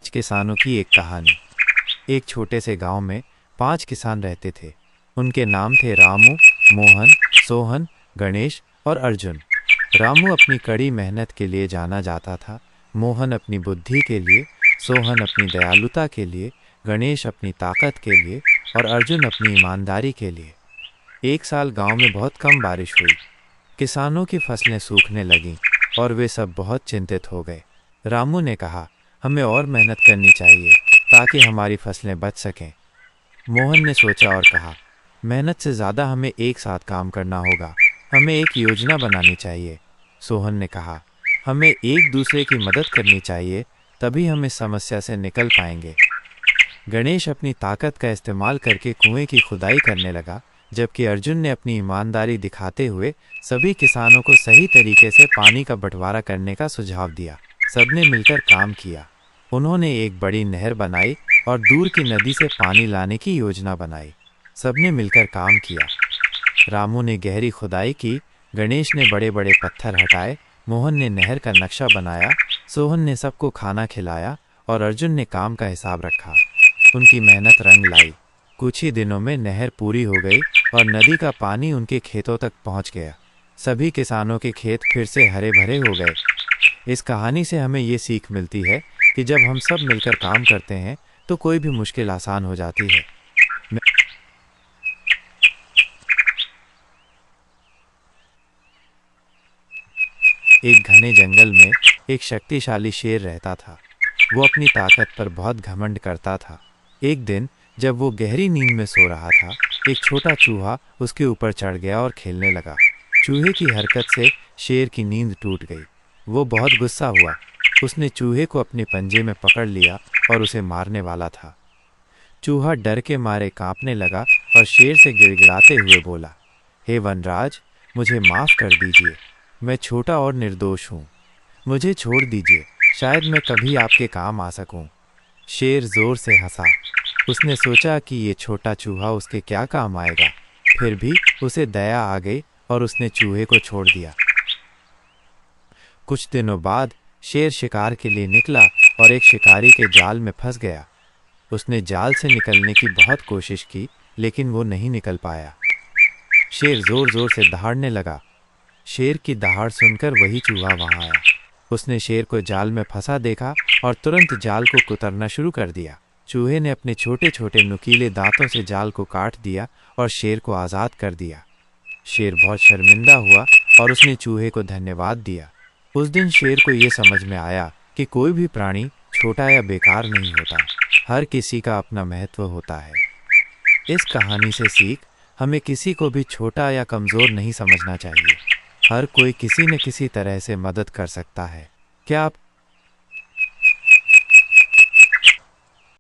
किसानों की एक कहानी। एक छोटे से गांव में 5 किसान रहते थे। उनके नाम थे रामू, मोहन, सोहन, गणेश और अर्जुन। रामू अपनी कड़ी मेहनत के लिए जाना जाता था, मोहन अपनी बुद्धि के लिए, सोहन अपनी दयालुता के लिए, गणेश अपनी ताकत के लिए और अर्जुन अपनी ईमानदारी के लिए। एक साल गांव में बहुत कम बारिश हुई। किसानों की फसलें सूखने लगीं और वे सब बहुत चिंतित हो गए। रामू ने कहा, हमें और मेहनत करनी चाहिए ताकि हमारी फसलें बच सकें। मोहन ने सोचा और कहा, मेहनत से ज़्यादा हमें एक साथ काम करना होगा, हमें एक योजना बनानी चाहिए। सोहन ने कहा, हमें एक दूसरे की मदद करनी चाहिए, तभी हम इस समस्या से निकल पाएंगे। गणेश अपनी ताकत का इस्तेमाल करके कुएं की खुदाई करने लगा, जबकि अर्जुन ने अपनी ईमानदारी दिखाते हुए सभी किसानों को सही तरीके से पानी का बंटवारा करने का सुझाव दिया। सबने मिलकर काम किया। उन्होंने एक बड़ी नहर बनाई और दूर की नदी से पानी लाने की योजना बनाई। सबने मिलकर काम किया। रामू ने गहरी खुदाई की, गणेश ने बड़े बड़े पत्थर हटाए, मोहन ने नहर का नक्शा बनाया, सोहन ने सबको खाना खिलाया और अर्जुन ने काम का हिसाब रखा। उनकी मेहनत रंग लाई। कुछ ही दिनों में नहर पूरी हो गई और नदी का पानी उनके खेतों तक पहुंच गया। सभी किसानों के खेत फिर से हरे भरे हो गए। इस कहानी से हमें ये सीख मिलती है कि जब हम सब मिलकर काम करते हैं तो कोई भी मुश्किल आसान हो जाती है। एक घने जंगल में एक शक्तिशाली शेर रहता था। वो अपनी ताकत पर बहुत घमंड करता था। एक दिन जब वो गहरी नींद में सो रहा था, एक छोटा चूहा उसके ऊपर चढ़ गया और खेलने लगा। चूहे की हरकत से शेर की नींद टूट गई। वो बहुत गुस्सा हुआ। उसने चूहे को अपने पंजे में पकड़ लिया और उसे मारने वाला था। चूहा डर के मारे कांपने लगा और शेर से गिड़गिड़ाते हुए बोला, हे वनराज, मुझे माफ़ कर दीजिए। मैं छोटा और निर्दोष हूँ। मुझे छोड़ दीजिए, शायद मैं कभी आपके काम आ सकूँ। शेर ज़ोर से हंसा। उसने सोचा कि ये छोटा चूहा उसके क्या काम आएगा। फिर भी उसे दया आ गई और उसने चूहे को छोड़ दिया। कुछ दिनों बाद शेर शिकार के लिए निकला और एक शिकारी के जाल में फंस गया। उसने जाल से निकलने की बहुत कोशिश की, लेकिन वो नहीं निकल पाया। शेर ज़ोर ज़ोर से दहाड़ने लगा। शेर की दहाड़ सुनकर वही चूहा वहाँ आया। उसने शेर को जाल में फंसा देखा और तुरंत जाल को कुतरना शुरू कर दिया। चूहे ने अपने छोटे छोटे नुकीले दांतों से जाल को काट दिया और शेर को आज़ाद कर दिया। शेर बहुत शर्मिंदा हुआ और उसने चूहे को धन्यवाद दिया। उस दिन शेर को ये समझ में आया कि कोई भी प्राणी छोटा या बेकार नहीं होता। हर किसी का अपना महत्व होता है। इस कहानी से सीख, हमें किसी को भी छोटा या कमज़ोर नहीं समझना चाहिए। हर कोई किसी न किसी तरह से मदद कर सकता है। क्या आप